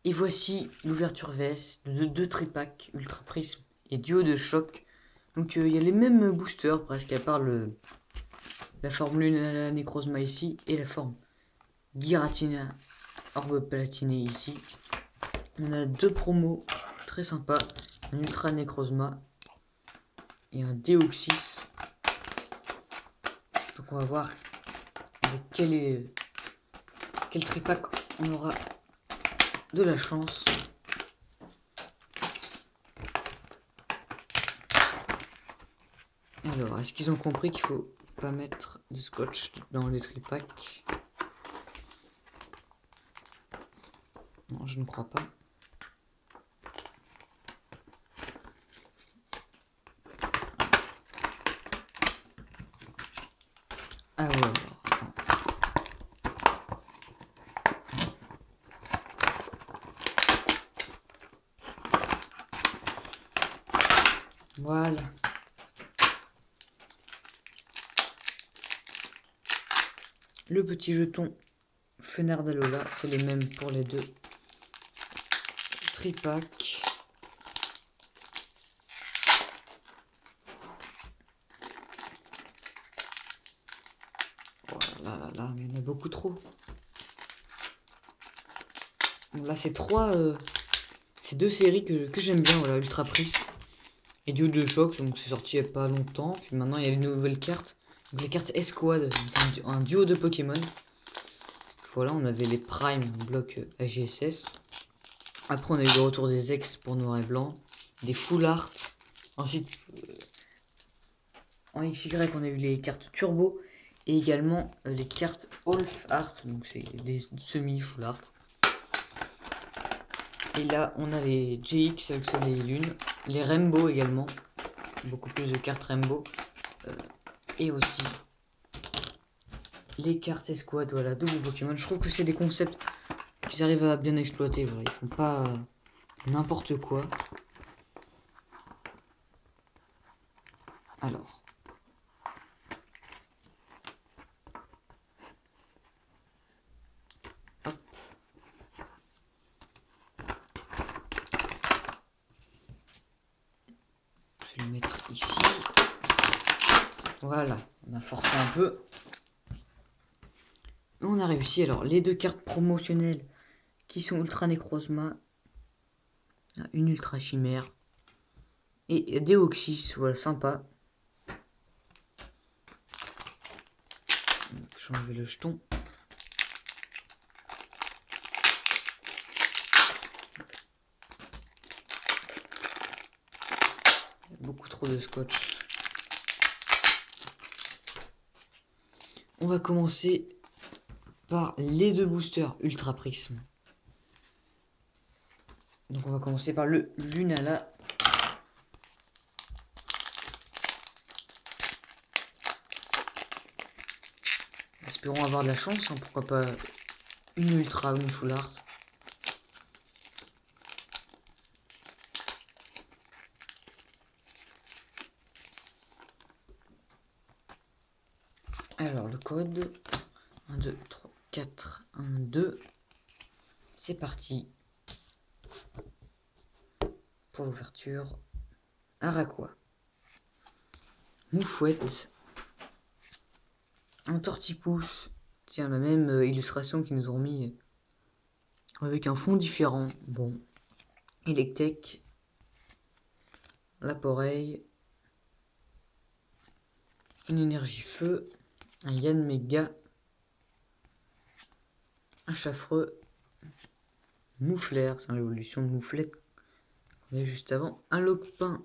Et voici l'ouverture VS de deux tripacks Ultra Prisme et duo de choc. Donc il y a les mêmes boosters presque, à part la forme Luna Necrozma ici et la forme Giratina Orbe Platiné ici. On a deux promos très sympas, un Ultra Necrozma et un Deoxys. Donc on va voir avec quel tripack on aura de la chance. Alors, est-ce qu'ils ont compris qu'il faut pas mettre de scotch dans les tripacks? Non, je ne crois pas. Alors, attends. Voilà. Le petit jeton Fenard d'Alola, c'est les mêmes pour les deux tripacks. Oh là là là, mais il y en a beaucoup trop. Bon, là, c'est c'est deux séries que j'aime bien, voilà, Ultra Prisme et Duo de Choc, donc c'est sorti il n'y a pas longtemps. Puis maintenant, il y a les nouvelles cartes. Donc les cartes Esquad, un duo de Pokémon. Voilà, on avait les Prime bloc AGSS. Après, on a eu le retour des ex pour noir et blanc. Des Full Art. Ensuite, en XY, on a eu les cartes Turbo. Et également les cartes Half Art. Donc, c'est des semi-Full Art. Et là, on a les GX avec Soleil et Lune. Les Rainbow également. Beaucoup plus de cartes Rainbow. Et aussi les cartes Escouade, voilà, double Pokémon. Je trouve que c'est des concepts qu'ils arrivent à bien exploiter. Voilà. Ils font pas n'importe quoi. Alors. Hop. Je vais le mettre ici. Voilà, on a forcé un peu. On a réussi. Alors, les deux cartes promotionnelles qui sont Ultra Necrozma, une Ultra Chimère et Deoxys, voilà, sympa. J'ai enlevé le jeton. Beaucoup trop de scotch. On va commencer par les deux boosters Ultra Prisme. Donc on va commencer par le Lunala. Espérons avoir de la chance, hein, pourquoi pas une Ultra ou une Full Art. Alors le code 1, 2, 3, 4, 1, 2. C'est parti. Pour l'ouverture. Araquois. Moufouette. Un tortipousse. Tiens, la même illustration qu'ils nous ont mis avec un fond différent. Bon. Electek. Laporeille. Une énergie feu. Un Yann Mega. Un Chaffreux. Mouflaire. C'est l'évolution de Mouflette. On a juste avant. Un Loquepin.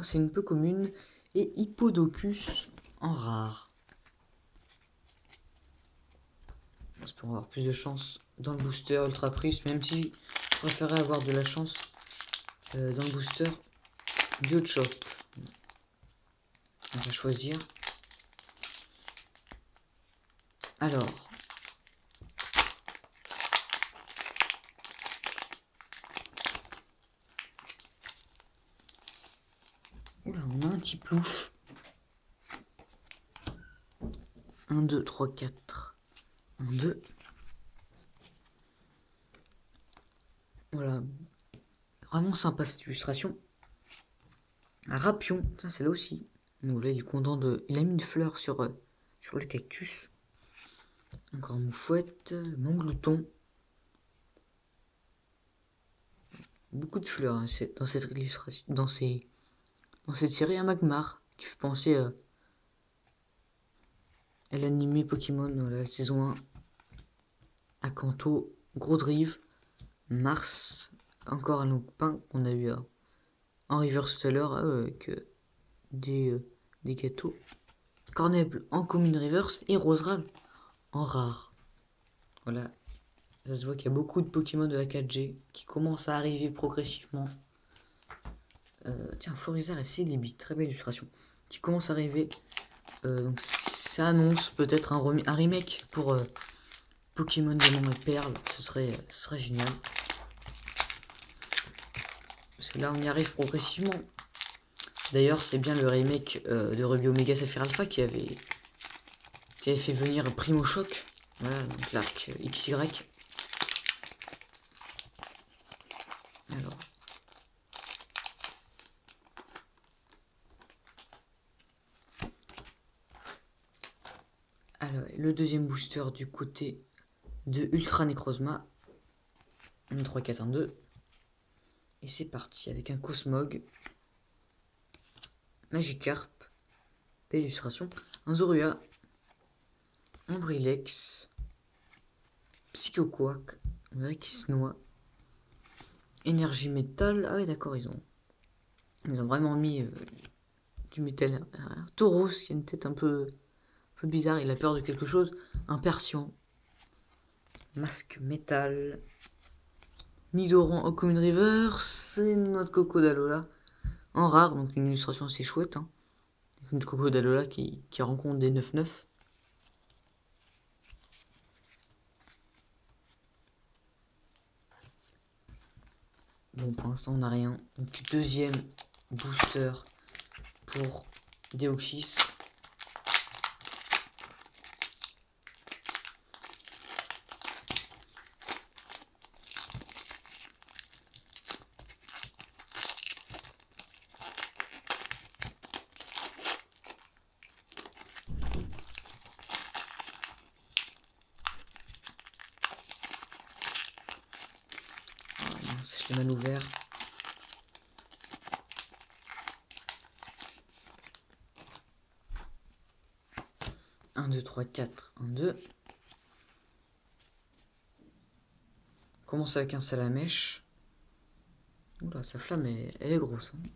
C'est une peu commune. Et Hippodocus en rare. Pour avoir plus de chance dans le booster Ultra Prisme, même si je préférais avoir de la chance dans le booster Duo de Choc. On va choisir. Alors. Oula, on a un petit plouf. 1, 2, 3, 4. 1, 2. Voilà. Vraiment sympa cette illustration. Un rapion, ça c'est là aussi. Donc là il est content de. Il a mis une fleur sur le cactus. Encore moufouette, mon glouton. Beaucoup de fleurs hein, dans cette illustration, dans cette série à Magmar, qui fait penser à l'animé Pokémon, la saison 1, à Kanto, Gros Drive, Mars, encore un autre pain qu'on a eu en reverse tout à l'heure avec des gâteaux. Cornable en commune reverse et Roserade en rare. Voilà, ça se voit qu'il y a beaucoup de Pokémon de la 4G qui commencent à arriver progressivement. Tiens, Florizard et Celebi, très belle illustration, qui commence à arriver. Donc ça annonce peut-être un remake pour Pokémon Diamant et Perle, ce serait génial. Parce que là on y arrive progressivement. D'ailleurs c'est bien le remake de Ruby Omega Sapphire Alpha qui avait fait venir Primo Choc. Voilà, donc l'arc XY. Alors, le deuxième booster du côté de Ultra Necrozma. 1, 3, 4, 1, 2. Et c'est parti avec un Cosmog. Magikarp. Belle illustration. Un Zorua. Un Brilex. Psychoquack. On dirait qu'il se noie. Énergie métal. Ah ouais d'accord, ils ont vraiment mis du métal. Tauros qui a une tête un peu bizarre, il a peur de quelque chose. Un Persian. Masque métal. Nidoran en Common River. C'est notre Coco d'Alola. En rare, donc une illustration assez chouette. Hein. Une Coco d'Alola qui rencontre des 9-9. Bon, pour l'instant, on n'a rien. Donc, deuxième booster pour Deoxys. Je l'ai mal ouvert. Un, 2, 3, 4, 1, 2. On commence avec un salamèche. Oula, sa flamme, elle est grosse. Hein.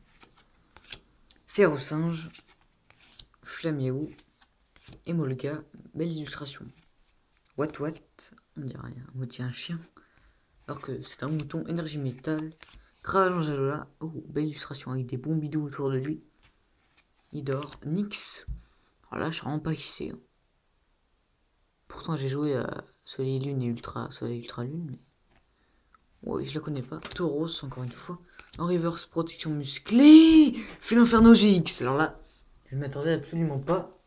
Ferrosinge. Flaméou. Emolga. Belle illustration. What, on dirait rien. On dirait un chien. Alors que c'est un mouton. Énergie métal. Cravalange Alola. Oh, belle illustration avec des bons bidous autour de lui. Il dort. Nyx. Alors là, je sais vraiment pas qui c'est. Hein. Pourtant, j'ai joué à Soleil Lune et Ultra Lune. Mais... ouais, je la connais pas. Tauros, encore une fois. En reverse, protection musclée. Philinferno GX. Alors là, je ne m'attendais absolument pas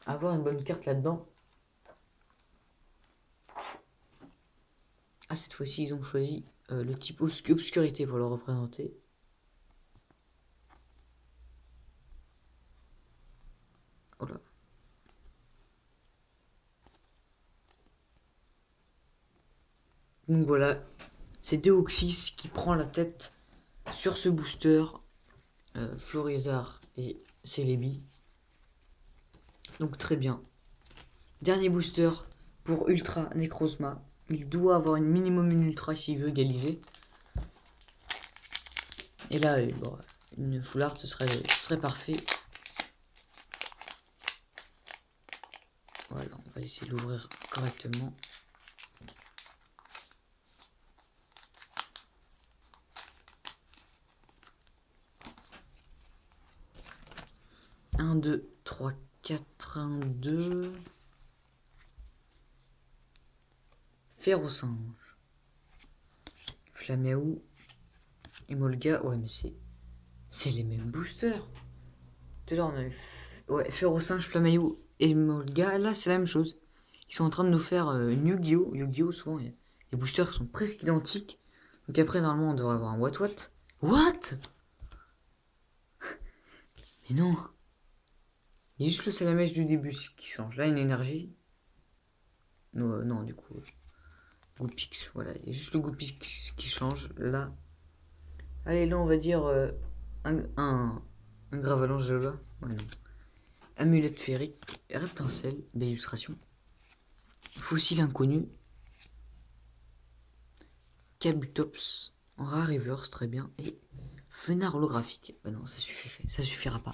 à avoir une bonne carte là-dedans. Ah, cette fois-ci, ils ont choisi le type obscurité pour le représenter. Oh là. Donc voilà, c'est Deoxys qui prend la tête sur ce booster. Florizard et Celebi. Donc très bien. Dernier booster pour Ultra Necrozma. Il doit avoir une minimum une ultra s'il veut égaliser. Et là, bon, une full art, ce serait parfait. Voilà, on va essayer de l'ouvrir correctement. Un, 2, 3, 4, 1, 2. Ferrosinge. Flaméou. Emolga. Ouais, mais c'est les mêmes boosters. Tout à l'heure, on a eu ouais, Ferrosinge, Flaméou et Emolga. Là, c'est la même chose. Ils sont en train de nous faire une Yu-Gi-Oh! Yu-Gi-Oh! Souvent, il y a des boosters qui sont presque identiques. Donc après, normalement, on devrait avoir un what. What? Mais non. Il y a juste le salamèche du début qui change. Là, une énergie. Non, du coup. Goupix, voilà. Il y a juste le Goupix qui change. Là. Allez, là, on va dire un Gravalanche de là. Ouais, non. Amulette féerique. Reptincelle. Belle illustration. Fossile inconnu. Kabutops. En rare reverse, très bien. Et Fenard holographique. Bah non, ça suffira pas.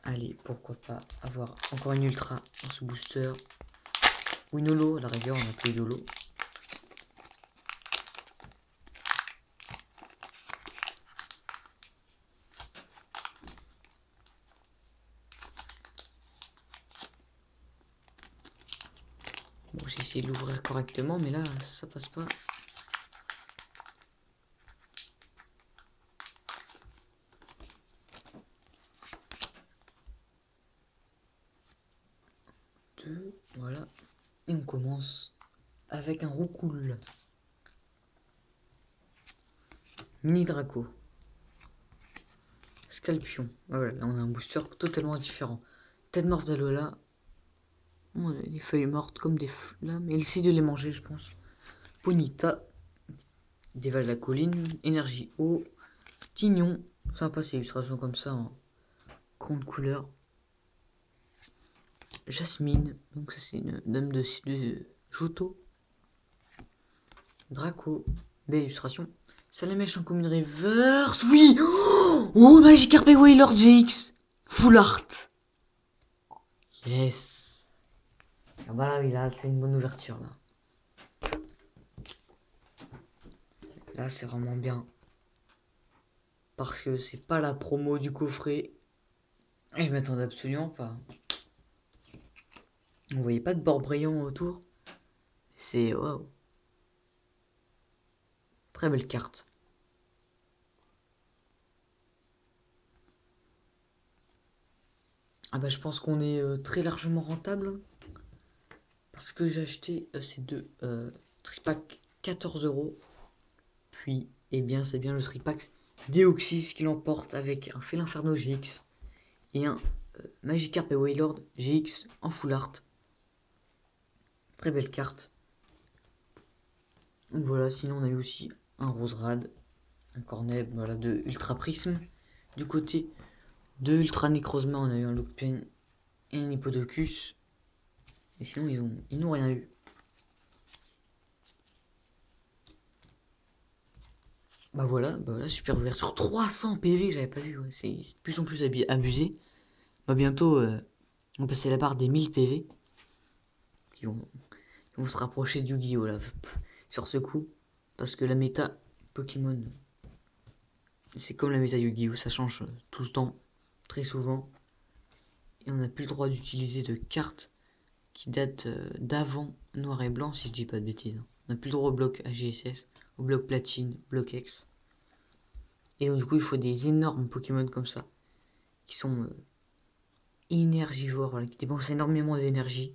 Allez, pourquoi pas avoir encore une ultra dans ce booster. Ou une holo, à la rigueur, on a plus d'holo. Bon, j'ai essayé de l'ouvrir correctement, mais là, ça passe pas. Voilà. Et on commence avec un roucoule. Mini Draco. Scalpion. Voilà, là on a un booster totalement différent. Tête morte d'Alola. On a des feuilles mortes comme des flammes. Elle essaie de les manger, je pense. Ponita. Déval la colline. Énergie eau. Tignon. Sympa ces illustrations comme ça en grande couleur. Jasmine. Donc ça c'est une dame de Johto. Draco. Belle illustration. Salamèche en commune reverse. Oui. Oh, Magikarp et Wailord GX. Full art. Yes. Ah bah oui, là c'est une bonne ouverture là. Là c'est vraiment bien. Parce que c'est pas la promo du coffret. Et je m'attendais absolument pas. On voyait pas de bord brillant autour. C'est waouh. Très belle carte. Ah bah je pense qu'on est très largement rentable. Parce que j'ai acheté ces deux tripack 14 €. Puis, eh bien c'est bien le tripack Deoxys qui l'emporte avec un Félinferno GX. Et un Magikarp et Wailord GX en full art. Très belle carte. Donc voilà, sinon on a eu aussi un Roserad, un Cornet, voilà, de Ultra Prisme. Du côté de Ultra Necrozma, on a eu un Lockpen et un Hippodocus. Et sinon ils n'ont rien eu. Bah voilà, super ouverture. 300 PV, j'avais pas vu, ouais. C'est de plus en plus abusé. Bah bientôt, on va passer la barre des 1000 PV. Ils vont se rapprocher du Yu-Gi-Oh là, sur ce coup. Parce que la méta Pokémon, c'est comme la méta Yu-Gi-Oh, ça change tout le temps, très souvent. Et on n'a plus le droit d'utiliser de cartes qui datent d'avant Noir et Blanc, si je dis pas de bêtises. On n'a plus le droit au bloc AGSS, au bloc Platine, bloc X. Et donc du coup, il faut des énormes Pokémon comme ça, qui sont énergivores, voilà, qui dépensent énormément d'énergie.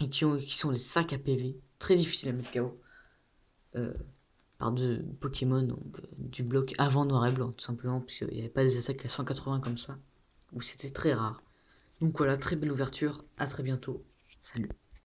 Et qui sont des sacs à PV, très difficiles à mettre KO. Par deux Pokémon, donc du bloc avant Noir et Blanc, tout simplement, parce qu'il n'y avait pas des attaques à 180 comme ça, où c'était très rare. Donc voilà, très belle ouverture, à très bientôt, salut.